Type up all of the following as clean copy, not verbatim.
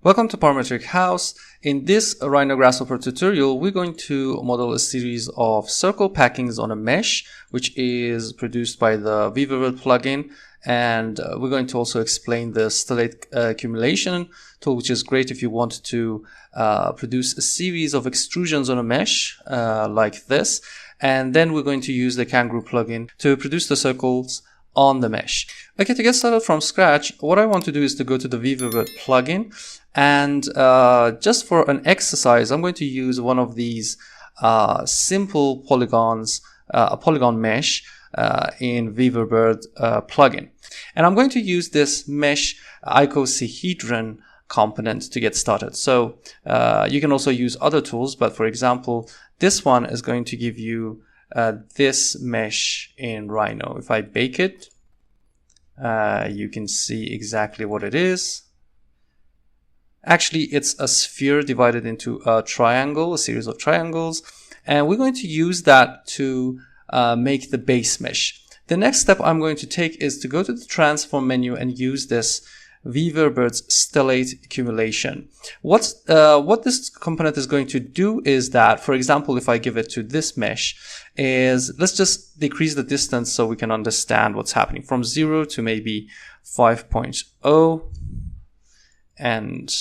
Welcome to Parametric House. In this Rhino Grasshopper tutorial, we're going to model a series of circle packings on a mesh, which is produced by the Weaverbird plugin. And we're going to also explain the stellate accumulation tool, which is great if you want to produce a series of extrusions on a mesh like this. And then we're going to use the Kangaroo plugin to produce the circles on the mesh. Okay, to get started from scratch, what I want to do is to go to the Weaverbird plugin, and just for an exercise, I'm going to use one of these simple polygons, a polygon mesh in Weaverbird plugin. And I'm going to use this mesh icosahedron component to get started. So you can also use other tools, but for example, this one is going to give you this mesh in Rhino. If I bake it, you can see exactly what it is. Actually, it's a sphere divided into a triangle, a series of triangles, and we're going to use that to make the base mesh. The next step I'm going to take is to go to the transform menu and use this Weaverbird's stellate accumulation. What this component is going to do is that, for example, if I give it to this mesh, let's just decrease the distance so we can understand what's happening from 0 to maybe 5.0. And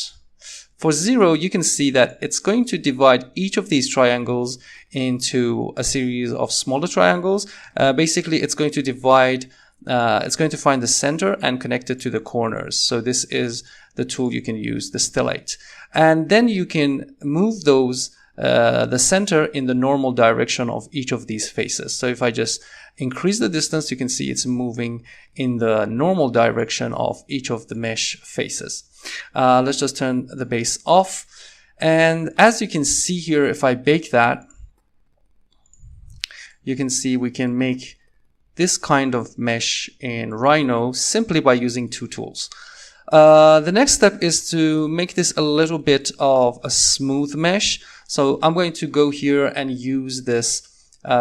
for 0, you can see that it's going to divide each of these triangles into a series of smaller triangles. Basically, it's going to divide it's going to find the center and connect it to the corners. So this is the tool you can use, the stellate. And then you can move those, the center in the normal direction of each of these faces. So if I just increase the distance, you can see it's moving in the normal direction of each of the mesh faces. Let's just turn the base off. And as you can see here, if I bake that, you can see we can make this kind of mesh in Rhino simply by using two tools. The next step is to make this a little bit of a smooth mesh. So I'm going to go here and use this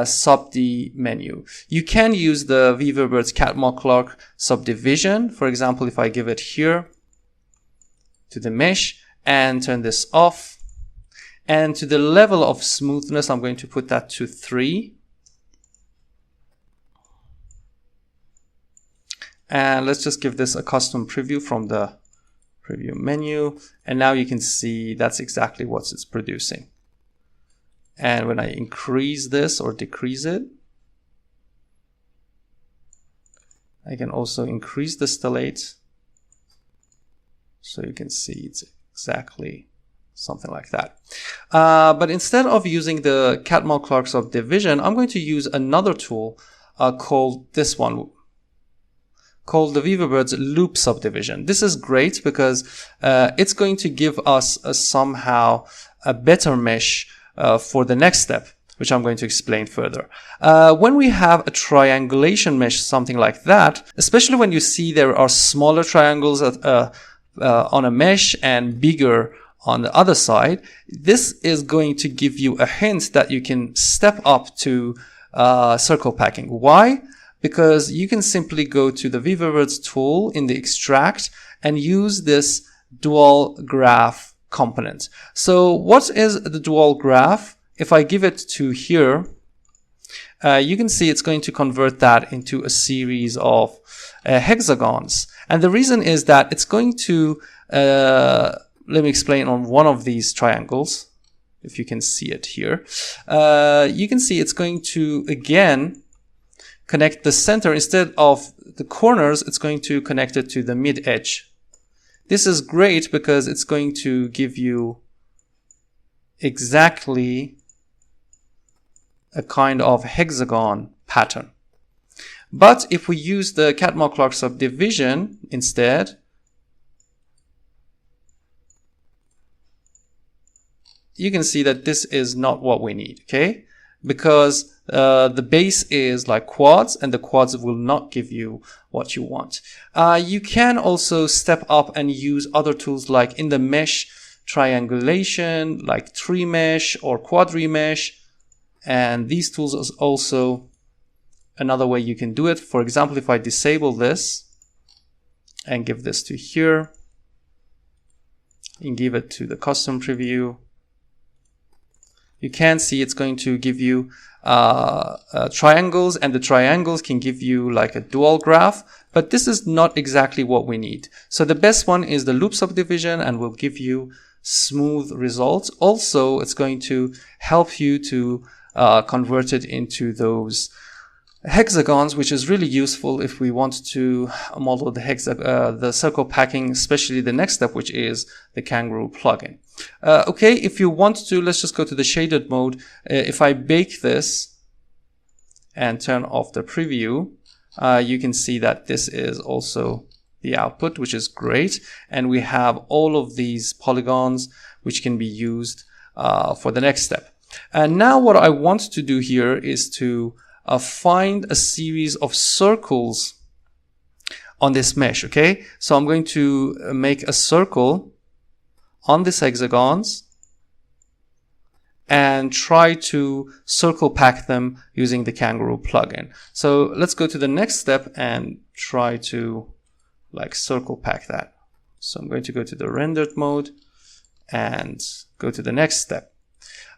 Subdivision menu. You can use the Weaverbird's cat-mock-clock subdivision. For example, if I give it here to the mesh and turn this off, and to the level of smoothness, I'm going to put that to 3. And let's just give this a custom preview from the preview menu. And now you can see that's exactly what it's producing. And when I increase this or decrease it, I can also increase the stellate. So you can see it's exactly something like that. But instead of using the cat-mock-clock subdivision, I'm going to use another tool called this one, called the Weaverbird's loop subdivision. This is great because it's going to give us somehow a better mesh for the next step, which I'm going to explain further. When we have a triangulation mesh, something like that, especially when you see there are smaller triangles on a mesh and bigger on the other side, this is going to give you a hint that you can step up to circle packing. Why? Because you can simply go to the Weaverbird's tool in the extract and use this dual graph component. So what is the dual graph? If I give it to here, you can see it's going to convert that into a series of hexagons. And the reason is that it's going to, let me explain on one of these triangles, if you can see it here. You can see it's going to, again, connect the center. Instead of the corners, it's going to connect it to the mid edge. This is great because it's going to give you exactly a kind of hexagon pattern. But if we use the cat-mock-clock subdivision instead, you can see that this is not what we need, okay? Because the base is like quads, and the quads will not give you what you want. You can also step up and use other tools like in the mesh triangulation, like tree mesh or quadri mesh. And these tools is also another way you can do it. For example, if I disable this and give this to here, and give it to the custom preview, you can see it's going to give you triangles, and the triangles can give you like a dual graph, but this is not exactly what we need. So the best one is the loop subdivision, and will give you smooth results. Also, it's going to help you to convert it into those hexagons, which is really useful if we want to model the circle packing, especially the next step, which is the Kangaroo plugin. Okay, if you want to, let's just go to the shaded mode. If I bake this and turn off the preview, you can see that this is also the output, which is great. And we have all of these polygons which can be used for the next step. And now what I want to do here is to find a series of circles on this mesh. Okay, so I'm going to make a circle on these hexagons and try to circle pack them using the Kangaroo plugin. So let's go to the next step and try to like circle pack that. So I'm going to go to the rendered mode and go to the next step.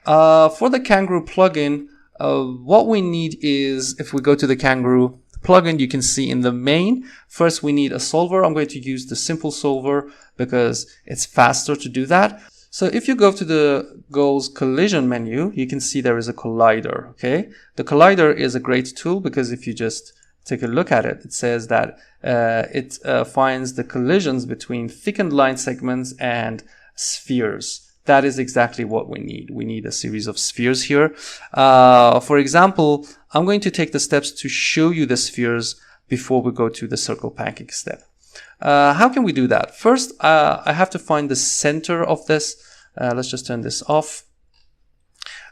For the Kangaroo plugin, what we need is, if we go to the Kangaroo plugin, you can see in the main, first we need a solver. I'm going to use the simple solver because it's faster to do that. So if you go to the Goals collision menu, you can see there is a collider. Okay, the collider is a great tool because if you just take a look at it, it says that it finds the collisions between thickened line segments and spheres. That is exactly what we need. We need a series of spheres here. For example, I'm going to take the steps to show you the spheres before we go to the circle packing step. How can we do that? First, I have to find the center of this. Let's just turn this off.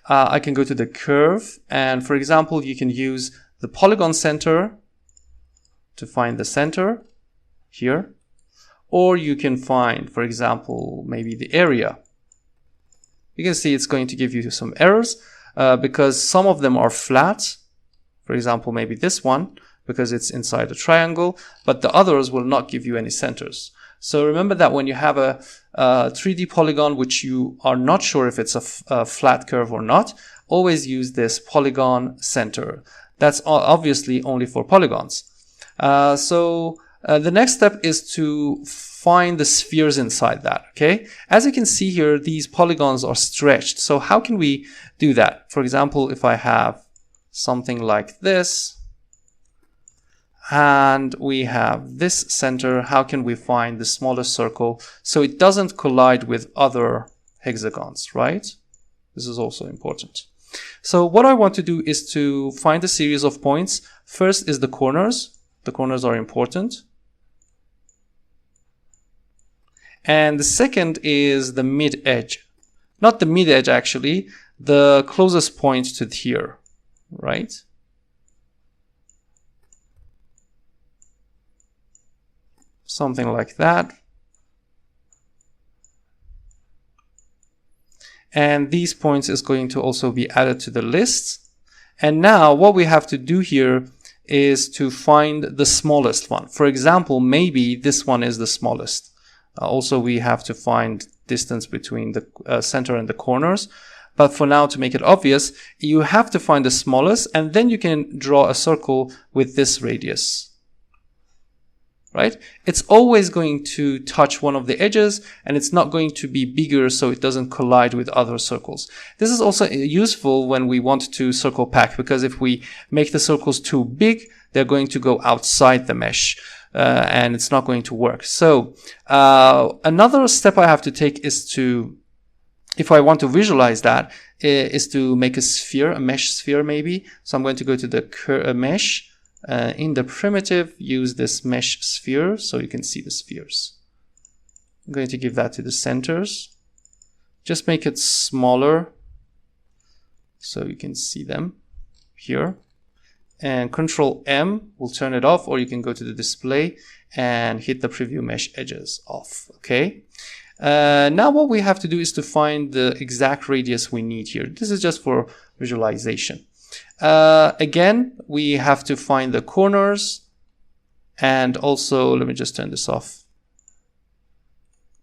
I can go to the curve, and for example, you can use the polygon center to find the center here, or you can find, for example, maybe the area. You can see it's going to give you some errors because some of them are flat. For example, maybe this one, because it's inside a triangle, but the others will not give you any centers. So remember that when you have a 3D polygon, which you are not sure if it's a flat curve or not, always use this polygon center. That's obviously only for polygons. The next step is to find the spheres inside that. Okay, as you can see here, these polygons are stretched. So how can we do that? For example, if I have something like this and we have this center, how can we find the smallest circle so it doesn't collide with other hexagons, right? This is also important. So what I want to do is to find a series of points. First is the corners. The corners are important. And the second is the mid edge. Not the mid edge actually, the closest point to here, right? Something like that. And these points is going to also be added to the list. And now what we have to do here is to find the smallest one. For example, maybe this one is the smallest. Also, we have to find distance between the center and the corners. But for now, to make it obvious, you have to find the smallest, and then you can draw a circle with this radius. Right? It's always going to touch one of the edges, and it's not going to be bigger so it doesn't collide with other circles. This is also useful when we want to circle pack, because if we make the circles too big, they're going to go outside the mesh. And it's not going to work. So another step I have to take is to, if I want to visualize that, is to make a sphere, a mesh sphere maybe. So I'm going to go to the mesh, in the primitive, use this mesh sphere so you can see the spheres. I'm going to give that to the centers. Just make it smaller so you can see them here. And Control M will turn it off, or you can go to the display and hit the preview mesh edges off. Okay. Now what we have to do is to find the exact radius we need here. This is just for visualization. Again, we have to find the corners, and also let me just turn this off.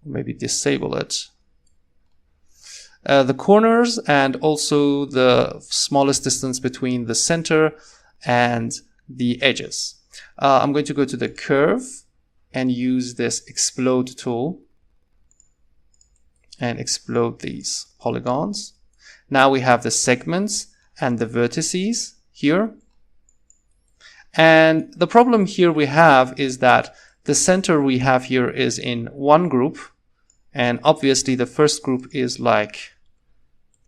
maybe disable it. The corners and also the smallest distance between the center and the edges. I'm going to go to the curve and use this explode tool and explode these polygons. Now we have the segments and the vertices here. And the problem here we have is that the center we have here is in one group, and obviously the first group is like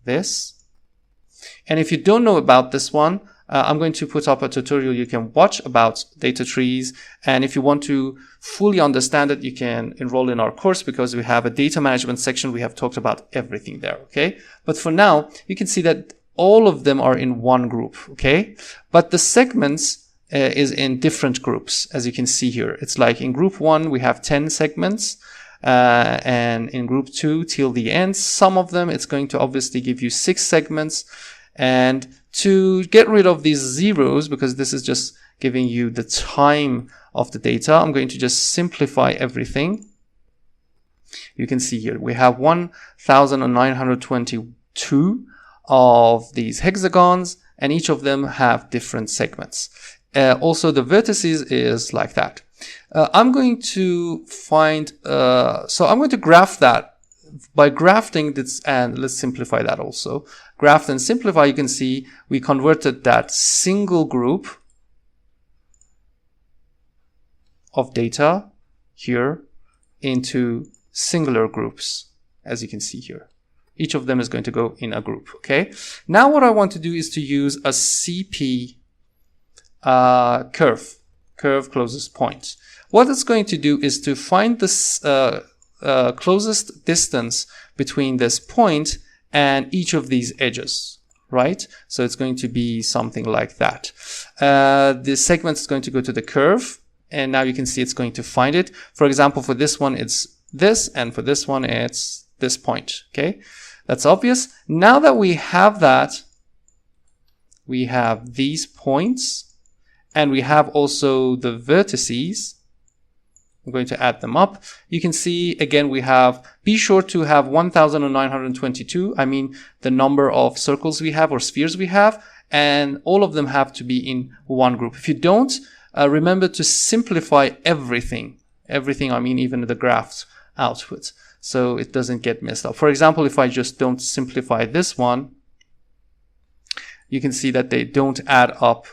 this. And if you don't know about this one, I'm going to put up a tutorial you can watch about data trees. And if you want to fully understand it, you can enroll in our course, because we have a data management section. We have talked about everything there, okay? But for now, you can see that all of them are in one group, okay? But the segments is in different groups, as you can see here. It's like in group 1, we have 10 segments. And in group 2 till the end, some of them, it's going to obviously give you 6 segments. And to get rid of these zeros, because this is just giving you the time of the data, I'm going to just simplify everything. You can see here we have 1922 of these hexagons, and each of them have different segments. Also the vertices is like that. I'm going to find, so I'm going to graph that by grafting this, and let's simplify that also. Graph and simplify, you can see we converted that single group of data here into singular groups, as you can see here. Each of them is going to go in a group, okay? Now what I want to do is to use a CP curve closest point. What it's going to do is to find this closest distance between this point and each of these edges, right? So it's going to be something like that. The segment is going to go to the curve, and now you can see it's going to find it. For example, for this one, it's this, and for this one, it's this point, okay? That's obvious. Now that we have that, we have these points, and we have also the vertices. I'm going to add them up. You can see, again, we have, be sure to have 1922. I mean, the number of circles we have or spheres we have, and all of them have to be in one group. If you don't, remember to simplify everything. Everything, I mean, even the graph's output, so it doesn't get messed up. For example, if I just don't simplify this one, you can see that they don't add up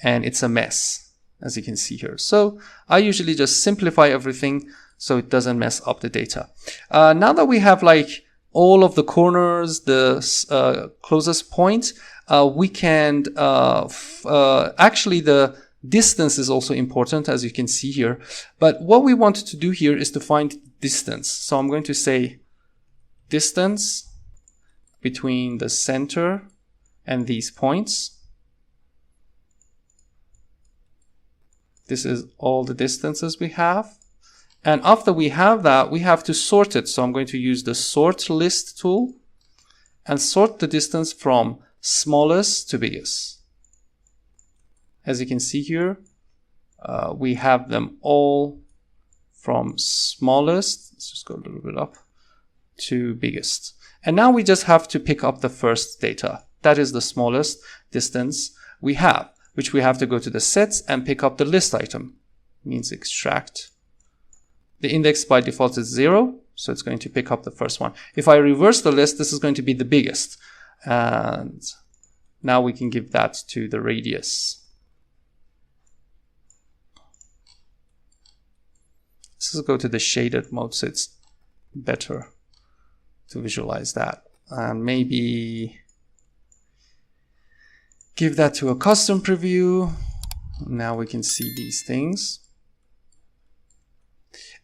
and it's a mess, as you can see here. So I usually just simplify everything so it doesn't mess up the data. Now that we have like all of the corners, the closest point, we can actually the distance is also important, as you can see here. But what we want to do here is to find distance. So I'm going to say distance between the center and these points. This is all the distances we have. And after we have that, we have to sort it. So I'm going to use the sort list tool and sort the distance from smallest to biggest. As you can see here, we have them all from smallest, let's just go a little bit up, to biggest. And now we just have to pick up the first data. That is the smallest distance we have, which we have to go to the sets and pick up the list item. It means extract. The index by default is 0, so it's going to pick up the first one. If I reverse the list, this is going to be the biggest. And now we can give that to the radius. Let's go to the shaded mode so it's better to visualize that. And maybe give that to a custom preview. Now we can see these things.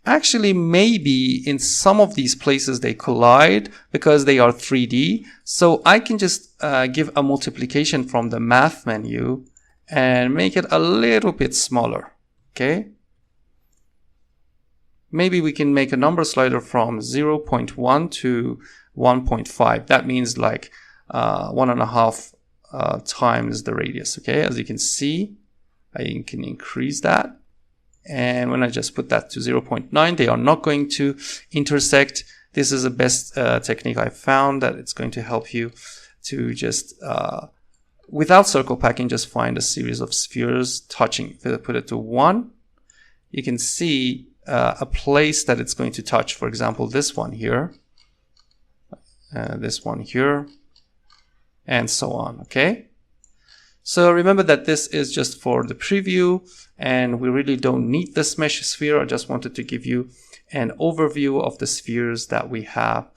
Actually, maybe in some of these places they collide because they are 3D. So I can just give a multiplication from the math menu and make it a little bit smaller, okay? Maybe we can make a number slider from 0.1 to 1.5. That means like 1.5 times the radius, okay? As you can see, I can increase that And when I just put that to 0.9, they are not going to intersect. This is the best technique I found, that it's going to help you to just, without circle packing, just find a series of spheres touching. If I put it to 1, you can see a place that it's going to touch. For example, this one here, this one here, and so on, okay? So remember that this is just for the preview, and we really don't need this mesh sphere. I just wanted to give you an overview of the spheres that we have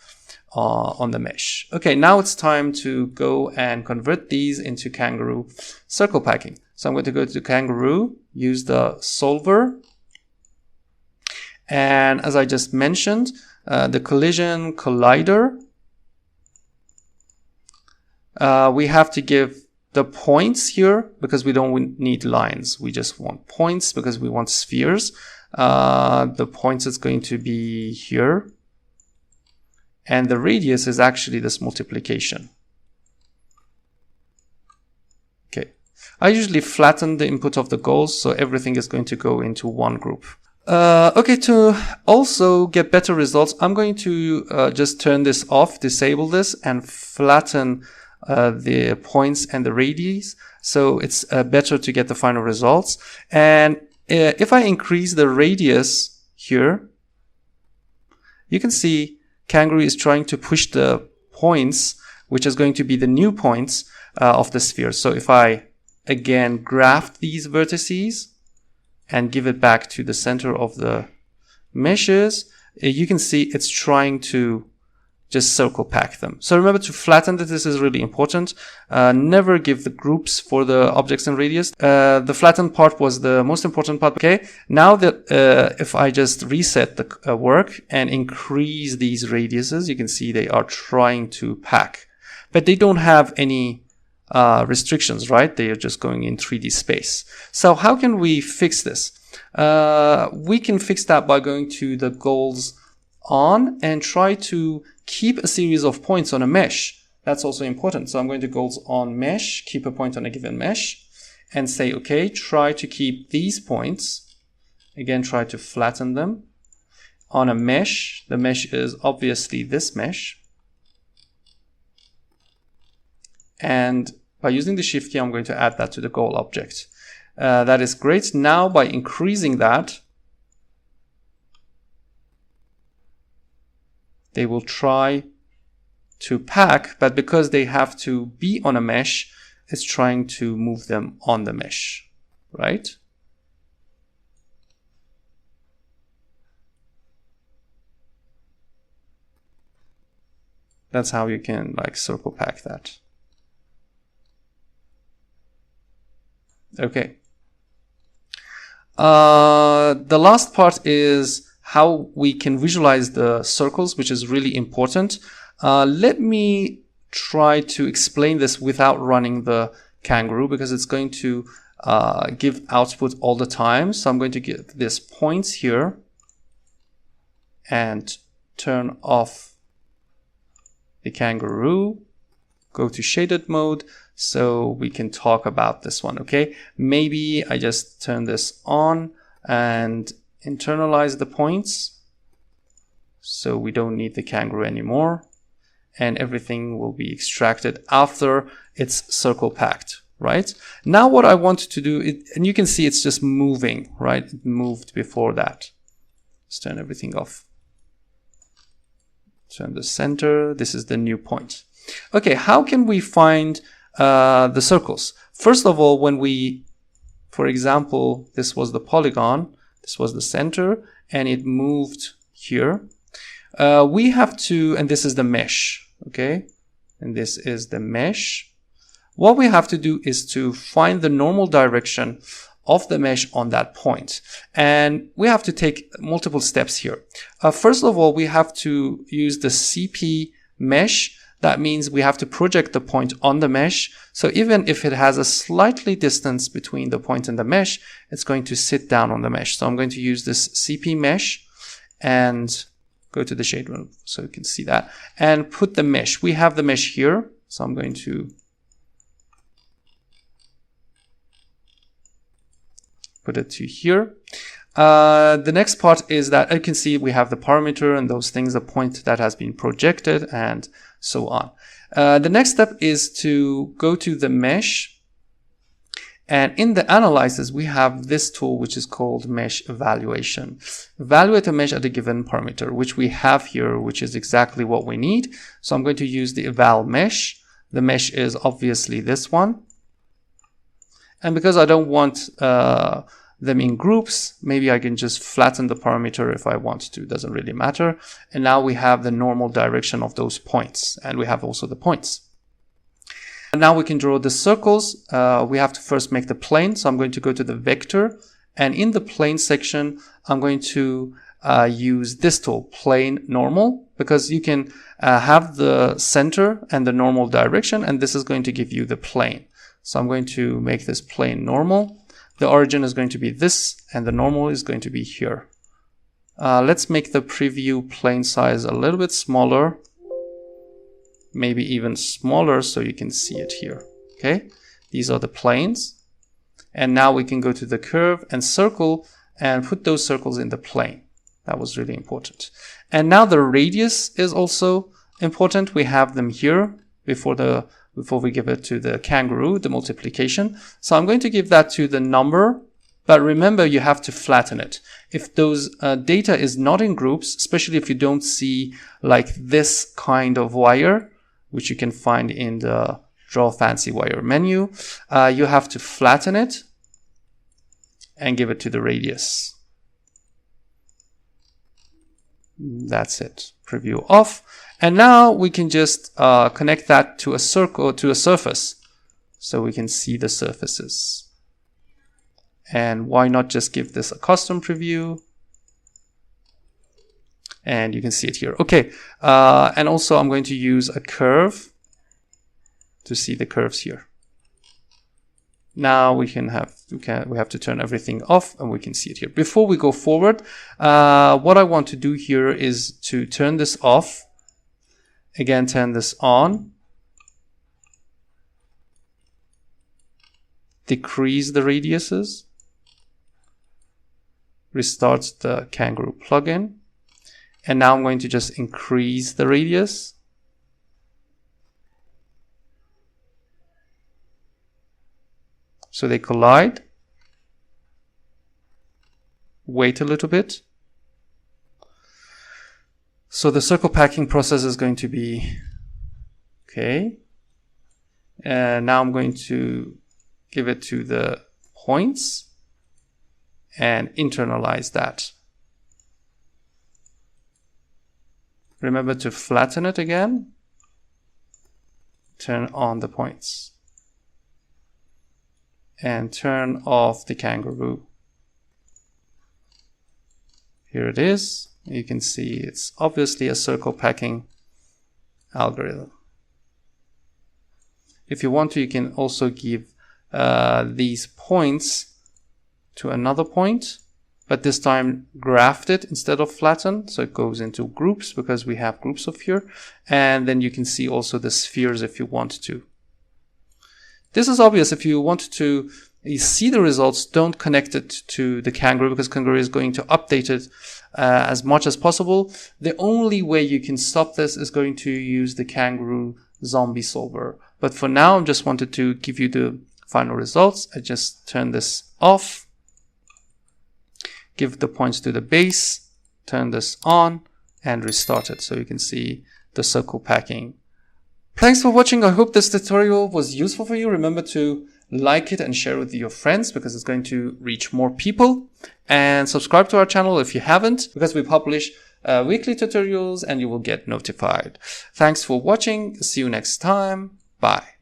on the mesh. Okay, now it's time to go and convert these into Kangaroo circle packing. So I'm going to go to Kangaroo, use the solver, and as I just mentioned, the collision collider, we have to give the points here because we don't need lines. We just want points because we want spheres. The points is going to be here. And the radius is actually this multiplication. Okay. I usually flatten the input of the goals, so everything is going to go into one group. Okay, to also get better results, I'm going to just turn this off, disable this, and flatten the points and the radius, so it's better to get the final results. And if I increase the radius here, you can see Kangaroo is trying to push the points, which is going to be the new points of the sphere. So if I again graft these vertices and give it back to the center of the meshes, you can see it's trying to just circle pack them. So remember to flatten that. This is really important. Never give the groups for the objects and radius. The flattened part was the most important part. Okay, now that if I just reset the work and increase these radiuses, you can see they are trying to pack, but they don't have any restrictions, right? They are just going in 3D space. So how can we fix this? We can fix that by going to the goals on and try to keep a series of points on a mesh. That's also important. So I'm going to goals on mesh, keep a point on a given mesh, and say, okay, try to keep these points. Again, try to flatten them on a mesh. The mesh is obviously this mesh. And by using the shift key, I'm going to add that to the goal object. That is great. Now by increasing that, they will try to pack, but because they have to be on a mesh, it's trying to move them on the mesh, right? That's how you can like circle pack that. Okay. The last part is how we can visualize the circles, which is really important. Let me try to explain this without running the Kangaroo because it's going to give output all the time. So I'm going to give this points here and turn off the Kangaroo, go to shaded mode so we can talk about this one, okay? Maybe I just turn this on and internalize the points so we don't need the Kangaroo anymore, and everything will be extracted after it's circle packed, right? Now what I want to do, and you can see it's just moving, right? It moved before that. Let's turn everything off. Turn the center. This is the new point. Okay, how can we find the circles? First of all, when we, for example, this was the polygon, this was the center, and it moved here. We have to, and this is the mesh, okay? And this is the mesh. What we have to do is to find the normal direction of the mesh on that point. And we have to take multiple steps here. First of all, we have to use the CP mesh. That means we have to project the point on the mesh. So even if it has a slightly distance between the point and the mesh, it's going to sit down on the mesh. So I'm going to use this CP mesh and go to the shade room so you can see that and put the mesh. We have the mesh here. So I'm going to put it to here. The next part is that you can see we have the parameter and those things, a point that has been projected and so on. The next step is to go to the mesh, and in the analysis we have this tool which is called mesh evaluation. Evaluate a mesh at a given parameter, which we have here, which is exactly what we need. So I'm going to use the eval mesh. The mesh is obviously this one, and because I don't want them in groups, maybe I can just flatten the parameter if I want to, doesn't really matter. And now we have the normal direction of those points, and we have also the points. And now we can draw the circles. We have to first make the plane, so I'm going to go to the vector, and in the plane section I'm going to use this tool, plane normal, because you can have the center and the normal direction, and this is going to give you the plane. So I'm going to make this plane normal. The origin is going to be this, and the normal is going to be here. Let's make the preview plane size a little bit smaller, maybe even smaller, so you can see it here. Okay, these are the planes. And now we can go to the curve and circle and put those circles in the plane. That was really important. And now the radius is also important. We have them here before we give it to the kangaroo, the multiplication. So I'm going to give that to the number, but remember you have to flatten it. If those data is not in groups, especially if you don't see like this kind of wire, which you can find in the Draw Fancy Wire menu, you have to flatten it and give it to the radius. That's it. Preview off. And now we can just connect that to a circle, to a surface, so we can see the surfaces. And why not just give this a custom preview? And you can see it here. Okay, and also I'm going to use a curve to see the curves here. Now we have to turn everything off, and we can see it here. Before we go forward, what I want to do here is to turn this off. Again, turn this on. Decrease the radiuses. Restart the Kangaroo plugin. And now I'm going to just increase the radius. So they collide. Wait a little bit. So the circle packing process is going to be okay. And now I'm going to give it to the points and internalize that. Remember to flatten it again. Turn on the points. And turn off the kangaroo. Here it is. You can see it's obviously a circle packing algorithm. If you want to, you can also give these points to another point, but this time graft it instead of flatten, so it goes into groups because we have groups of here. And then you can see also the spheres if you want to. This is obvious. If you want to see the results, don't connect it to the Kangaroo, because Kangaroo is going to update it as much as possible. The only way you can stop this is going to use the Kangaroo zombie solver. But for now, I just wanted to give you the final results. I just turn this off, give the points to the base, turn this on, and restart it so you can see the circle packing. Thanks for watching. I hope this tutorial was useful for you. Remember to like it and share it with your friends, because it's going to reach more people. And subscribe to our channel if you haven't, because we publish weekly tutorials and you will get notified. Thanks for watching. See you next time. Bye.